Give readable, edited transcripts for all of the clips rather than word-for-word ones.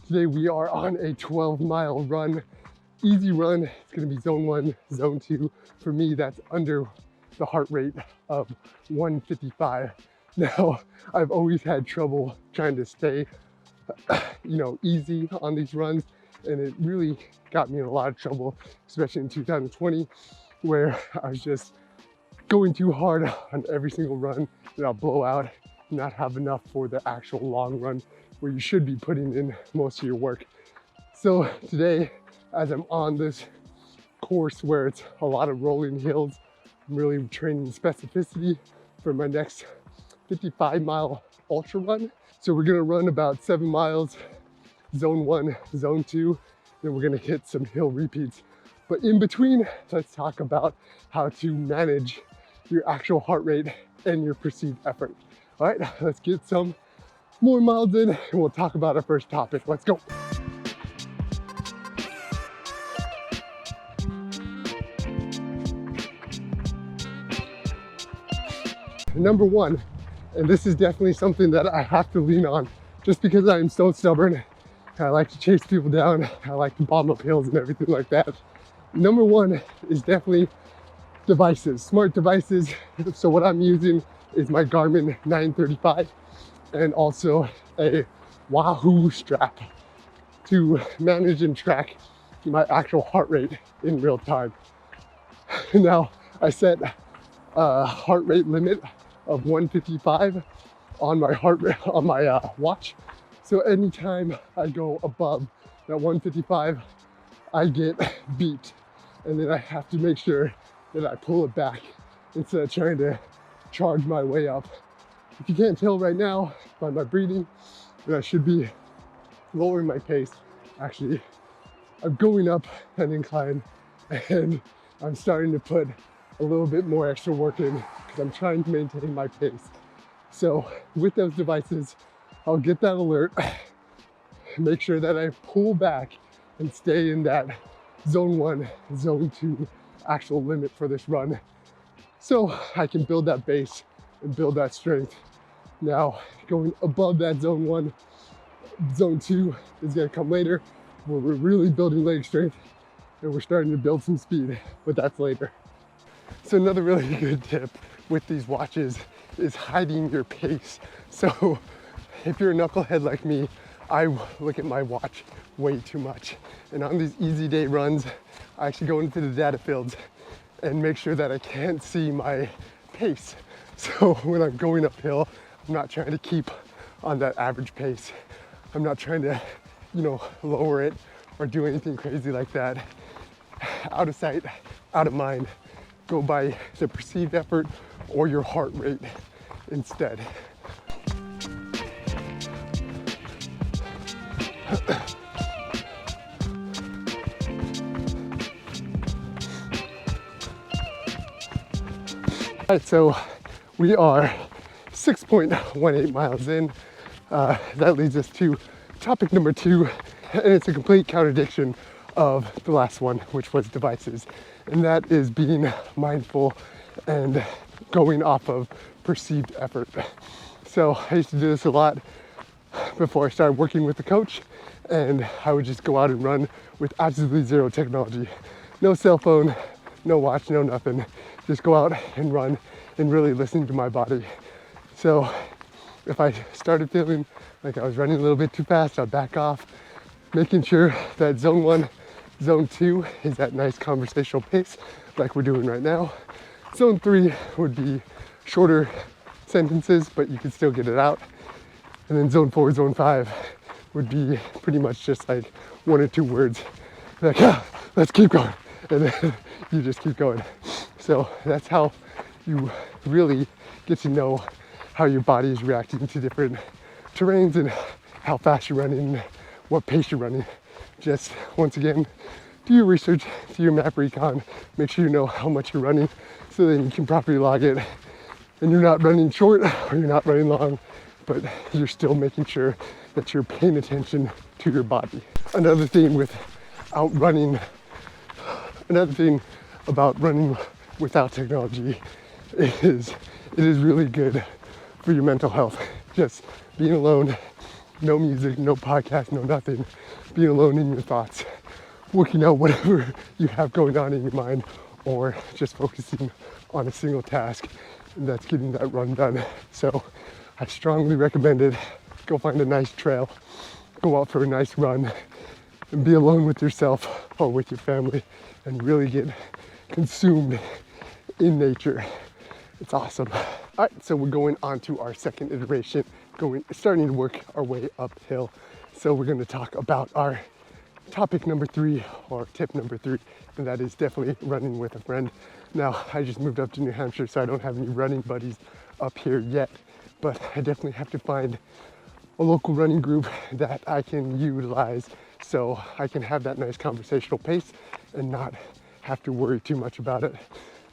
Today we are on a 12-mile run, easy run. It's gonna be zone 1, zone 2. For me, that's under the heart rate of 155. Now, I've always had trouble trying to stay, easy on these runs, and it really got me in a lot of trouble, especially in 2020, where I was just going too hard on every single run, and I'll blow out, not have enough for the actual long run where you should be putting in most of your work. So today, as I'm on this course where it's a lot of rolling hills, I'm really training specificity for my next 55-mile ultra run. So we're gonna run about 7 miles, zone 1, zone 2, then we're gonna hit some hill repeats. But in between, let's talk about how to manage your actual heart rate and your perceived effort. All right, let's get some more miles in and we'll talk about our first topic. Let's go. Number one, and this is definitely something that I have to lean on just because I am so stubborn. I like to chase people down. I like to bomb up hills and everything like that. Number one is definitely devices, smart devices. So what I'm using is my Garmin 935 and also a Wahoo strap to manage and track my actual heart rate in real time. Now, I set a heart rate limit of 155 on my heart rate on my watch. So anytime I go above that 155, I get beeped, and then I have to make sure that I pull it back instead of trying to charge my way up. If you can't tell right now by my breathing that I should be lowering my pace. Actually, I'm going up an incline and I'm starting to put a little bit more extra work in because I'm trying to maintain my pace. So with those devices, I'll get that alert, make sure that I pull back and stay in that zone 1, zone 2 actual limit for this run, so I can build that base and build that strength. Now, going above that zone 1, zone 2 is gonna come later, where we're really building leg strength and we're starting to build some speed, but that's later. So another really good tip with these watches is hiding your pace. So if you're a knucklehead like me, I look at my watch way too much. And on these easy day runs, I actually go into the data fields and make sure that I can't see my pace. So when I'm going uphill, I'm not trying to keep on that average pace. I'm not trying to, lower it or do anything crazy like that. Out of sight, out of mind. Go by the perceived effort or your heart rate instead. All right, so we are 6.18 miles in. That leads us to topic number 2, and it's a complete contradiction of the last one, which was devices, and that is being mindful and going off of perceived effort. So I used to do this a lot before I started working with the coach, and I would just go out and run with absolutely zero technology. No cell phone, no watch, no nothing. Just go out and run and really listen to my body. So if I started feeling like I was running a little bit too fast, I'd back off, making sure that zone 1, zone 2 is that nice conversational pace like we're doing right now. Zone 3 would be shorter sentences, but you can still get it out. And then zone 4, zone 5 would be pretty much just like 1 or 2 words. Like, let's keep going. And then you just keep going. So that's how you really get to know how your body is reacting to different terrains and how fast you're running, what pace you're running. Just once again, do your research, do your map recon, make sure you know how much you're running so then you can properly log it. And you're not running short or you're not running long, but you're still making sure that you're paying attention to your body. Another thing about running without technology is it is really good for your mental health. Just being alone, No music, no podcast, no nothing. Being alone in your thoughts, working out whatever you have going on in your mind, or just focusing on a single task, and that's getting that run done. So I strongly recommend it. Go find a nice trail, go out for a nice run, and be alone with yourself or with your family, and really get consumed in nature. It's awesome. All right, so we're going on to our second iteration, starting to work our way uphill. So we're going to talk about our topic number 3, or tip number 3, and that is definitely running with a friend. Now, I just moved up to New Hampshire, so I don't have any running buddies up here yet, but I definitely have to find a local running group that I can utilize so I can have that nice conversational pace and not have to worry too much about it.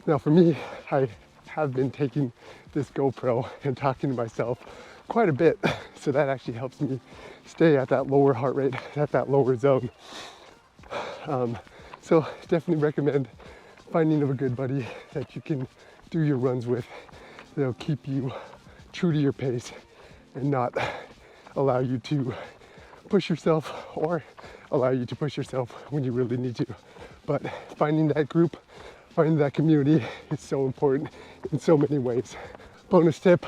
Now, for me, I have been taking this GoPro and talking to myself quite a bit, so that actually helps me stay at that lower heart rate, at that lower zone. So definitely recommend finding a good buddy that you can do your runs with. They'll keep you true to your pace and not allow you to push yourself, or allow you to push yourself when you really need to. But finding that group, finding that community is so important in so many ways. Bonus tip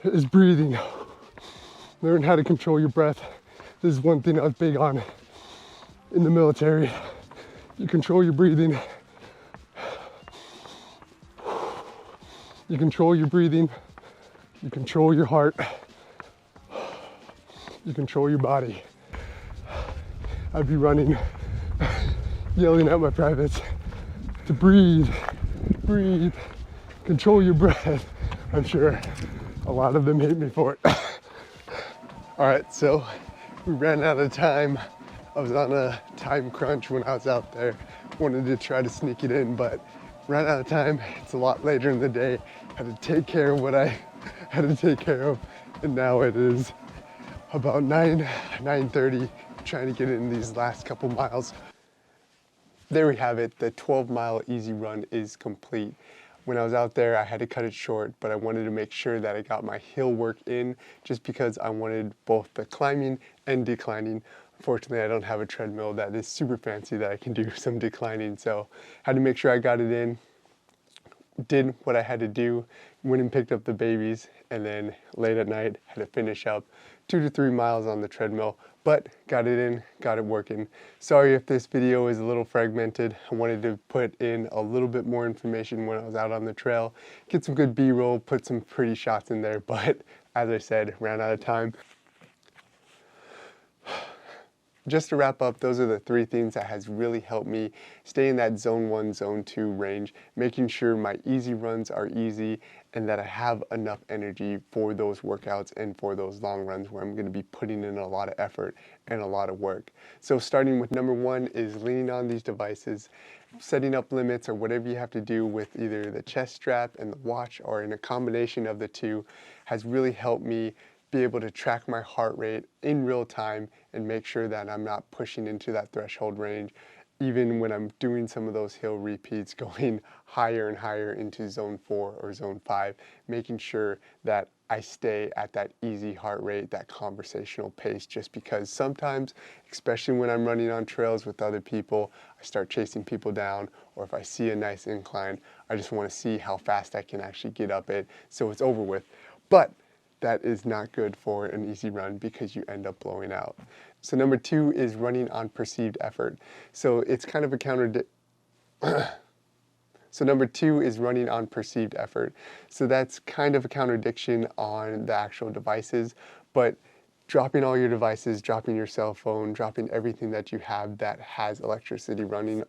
is breathing. Learn how to control your breath. This is one thing I was big on in the military. You control your breathing. You control your breathing. You control your heart. You control your body. I'd be running, yelling at my privates to breathe, breathe, control your breath. I'm sure a lot of them hate me for it. All right, so we ran out of time. I was on a time crunch when I was out there. Wanted to try to sneak it in, but ran out of time. It's a lot later in the day. Had to take care of what I had to take care of, and now it is about 9:30, trying to get in these last couple miles. There we have it. The 12-mile easy run is complete. When I was out there, I had to cut it short, but I wanted to make sure that I got my hill work in, just because I wanted both the climbing and declining. Unfortunately, I don't have a treadmill that is super fancy that I can do some declining, so I had to make sure I got it in. Did what I had to do, went and picked up the babies, and then late at night had to finish up 2 to 3 miles on the treadmill, but got it in, got it working. Sorry if this video is a little fragmented. I wanted to put in a little bit more information when I was out on the trail, get some good B-roll, put some pretty shots in there, but as I said, ran out of time. Just to wrap up, those are the 3 things that has really helped me stay in that zone 1, zone 2 range, making sure my easy runs are easy and that I have enough energy for those workouts and for those long runs where I'm going to be putting in a lot of effort and a lot of work. So starting with number 1 is leaning on these devices, setting up limits or whatever you have to do with either the chest strap and the watch, or in a combination of the two, has really helped me be able to track my heart rate in real time and make sure that I'm not pushing into that threshold range, even when I'm doing some of those hill repeats, going higher and higher into zone 4 or zone 5, making sure that I stay at that easy heart rate, that conversational pace, just because sometimes, especially when I'm running on trails with other people, I start chasing people down, or if I see a nice incline, I just want to see how fast I can actually get up it so it's over with. But that is not good for an easy run because you end up blowing out. So number 2 is running on perceived effort. So it's kind of a So number 2 is running on perceived effort. So that's kind of a contradiction on the actual devices, but dropping all your devices, dropping your cell phone, dropping everything that you have that has electricity running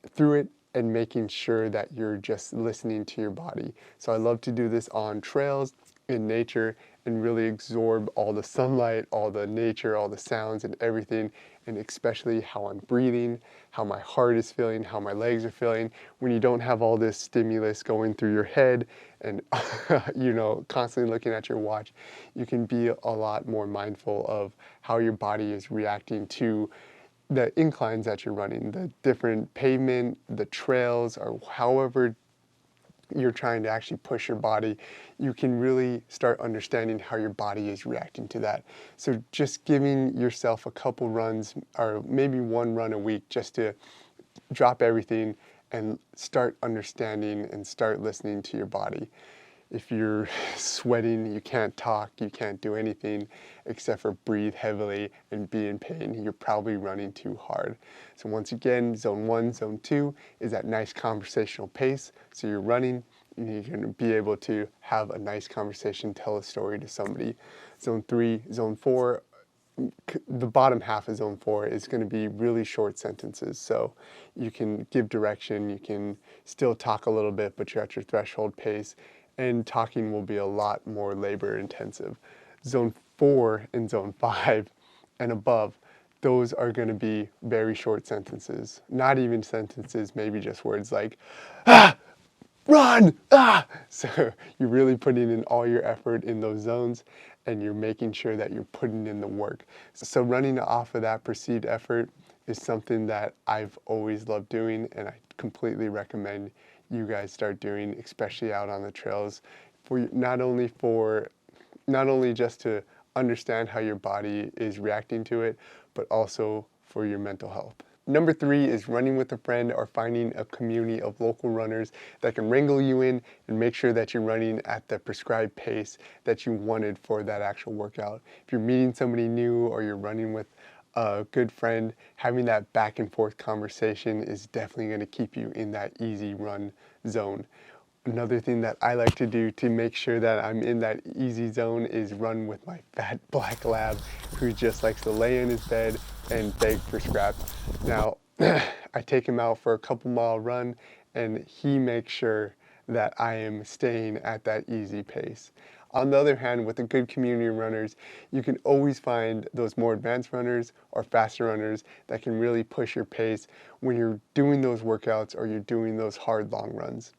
through it, and making sure that you're just listening to your body. So I love to do this on trails, in nature, and really absorb all the sunlight, all the nature, all the sounds and everything, and especially how I'm breathing, how my heart is feeling, how my legs are feeling. When you don't have all this stimulus going through your head and you know, constantly looking at your watch, you can be a lot more mindful of how your body is reacting to the inclines that you're running, the different pavement, the trails, or however you're trying to actually push your body, you can really start understanding how your body is reacting to that. So just giving yourself a couple runs, or maybe one run a week, just to drop everything and start understanding and start listening to your body. If you're sweating, you can't talk, you can't do anything except for breathe heavily and be in pain, you're probably running too hard. So once again, zone 1, zone 2 is that nice conversational pace. So you're running, and you're going to be able to have a nice conversation, tell a story to somebody. Zone 3, zone 4, the bottom half of zone 4 is going to be really short sentences. So you can give direction, you can still talk a little bit, but you're at your threshold pace, and talking will be a lot more labor intensive. Zone 4 and zone 5 and above, those are going to be very short sentences. Not even sentences, maybe just words like, ah, run, ah! So you're really putting in all your effort in those zones, and you're making sure that you're putting in the work. So running off of that perceived effort is something that I've always loved doing, and I completely recommend you guys start doing, especially out on the trails, for not only just to understand how your body is reacting to it, but also for your mental health. Number 3 is running with a friend or finding a community of local runners that can wrangle you in and make sure that you're running at the prescribed pace that you wanted for that actual workout. If you're meeting somebody new or you're running with a good friend, having that back and forth conversation is definitely going to keep you in that easy run zone. Another thing that I like to do to make sure that I'm in that easy zone is run with my fat black lab, who just likes to lay in his bed and beg for scraps. Now, I take him out for a couple mile run, and he makes sure that I am staying at that easy pace. On the other hand, with the good community runners, you can always find those more advanced runners or faster runners that can really push your pace when you're doing those workouts or you're doing those hard long runs.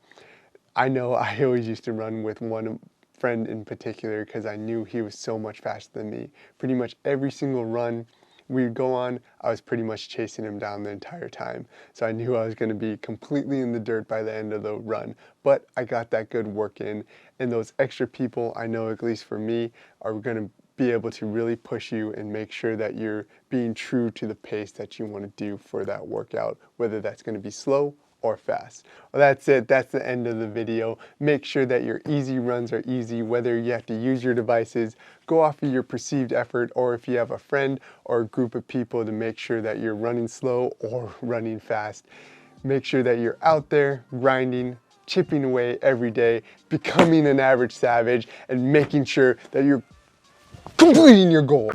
I know I always used to run with one friend in particular because I knew he was so much faster than me. Pretty much every single run we'd go on, I was pretty much chasing him down the entire time. So I knew I was going to be completely in the dirt by the end of the run. But I got that good work in, and those extra people, I know at least for me, are going to be able to really push you and make sure that you're being true to the pace that you want to do for that workout, whether that's going to be slow or fast. Well, that's it. That's the end of the video. Make sure that your easy runs are easy, whether you have to use your devices, go off of your perceived effort, or if you have a friend or a group of people to make sure that you're running slow or running fast. Make sure that you're out there grinding, chipping away every day, becoming an average savage, and making sure that you're completing your goal.